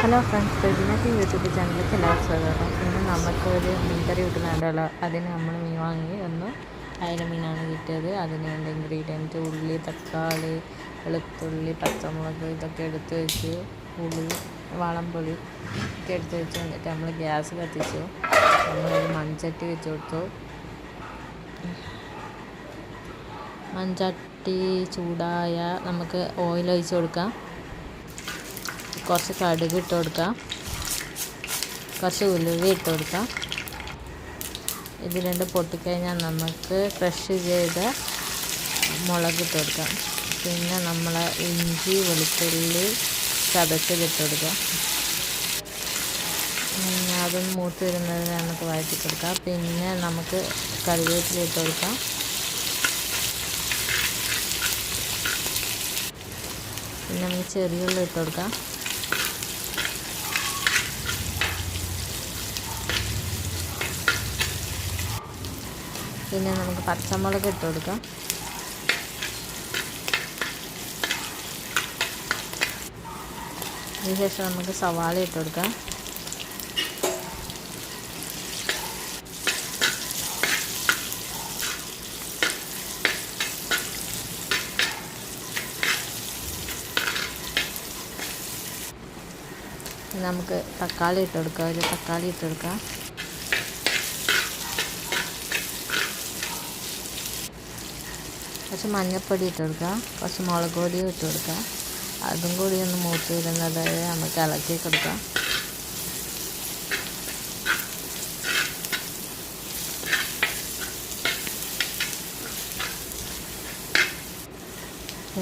Hello friends, ഇതിനകത്ത് YouTube ചാനലിലേക്ക് എല്ലാവർക്കും സ്വാഗതം. ഇന്ന് നമുക്കൊരു മീൻകറി കിട്ടുന്നുണ്ടല്ലോ. അതിന് നമ്മൾ മീൻ വാങ്ങി അയല മീനാണ് കിട്ടിയത്. അതിന് വേണ്ട ഇൻഗ്രീഡിയൻറ്റ് ഉള്ളി, തക്കാളി, വെളുത്തുള്ളി, പച്ചമുളക് ഇതൊക്കെ എടുത്ത് വെച്ച്, പുളി, വളംപുളി ഒക്കെ എടുത്ത് വെച്ച് എന്നിട്ട് നമ്മൾ ഗ്യാസ് കത്തിച്ചു. നമ്മളൊരു മൺചട്ടി വെച്ച് കൊടുത്തു. മൺചട്ടി ചൂടായ നമുക്ക് ഓയിൽ ഒഴിച്ച് കൊടുക്കാം. കുറച്ച് കടുക് ഇട്ട് കൊടുക്കാം, കുറച്ച് ഉലുവ ഇട്ട് കൊടുക്കാം. ഇത് രണ്ടും പൊട്ടിക്കഴിഞ്ഞാൽ നമുക്ക് ക്രഷ് ചെയ്ത മുളക് ഇട്ട് കൊടുക്കാം. പിന്നെ നമ്മൾ ഇഞ്ചി, വെളുത്തുള്ളി ചതച്ചതിട്ട് കൊടുക്കാം. അതൊന്ന് മൂത്ത് വരുന്നതിന് നമുക്ക് വഴറ്റി കൊടുക്കാം. പിന്നെ നമുക്ക് കറിവേപ്പില ഇട്ട് കൊടുക്കാം. പിന്നെ നമുക്ക് ചെറിയ ഉള്ളി ഇട്ട് കൊടുക്കാം. പിന്നെ നമുക്ക് പച്ചമുളക് ഇട്ട് കൊടുക്കാം. അതിനുശേഷം നമുക്ക് സവാള ഇട്ട് കൊടുക്കാം. നമുക്ക് തക്കാളി ഇട്ട് കൊടുക്കാം. ഒരു തക്കാളി ഇട്ട് കൊടുക്കാം. കുറച്ച് മഞ്ഞൾപ്പൊടി ഇട്ട് കൊടുക്കുക, കുറച്ച് മുളക് പൊടിയും ഇട്ട് കൊടുക്കുക. അതും കൂടി ഒന്ന് മൂത്ത് വരുന്നത് നമുക്ക് ഇളക്കി കൊടുക്കാം.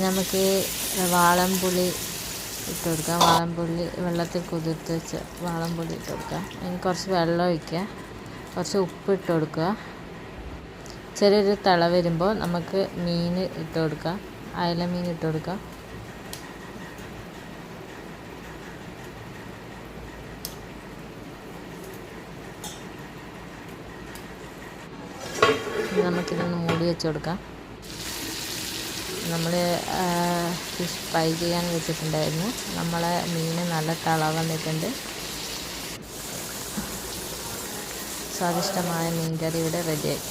നമുക്ക് വാളൻപുളി ഇട്ട് കൊടുക്കാം. വാളൻപുളി വെള്ളത്തിൽ കുതിർത്ത് വെച്ച് വാളൻപുളി ഇട്ട് കൊടുക്കാം. അതിന് കുറച്ച് വെള്ളം ഒഴിക്കുക, കുറച്ച് ഉപ്പ് ഇട്ട് കൊടുക്കുക. ചെറിയൊരു തിള വരുമ്പോൾ നമുക്ക് മീൻ ഇട്ട് കൊടുക്കാം. അയല മീൻ ഇട്ട് കൊടുക്കാം. നമുക്കിതൊന്ന് മൂടി വെച്ച് കൊടുക്കാം. നമ്മൾ ഫിഷ് ഫ്രൈ ചെയ്യാൻ വെച്ചിട്ടുണ്ടായിരുന്നു. നമ്മളെ മീൻ നല്ല തിള വന്നിട്ടുണ്ട്. സ്വാദിഷ്ടമായ മീൻകറി ഇവിടെ റെഡിയായി.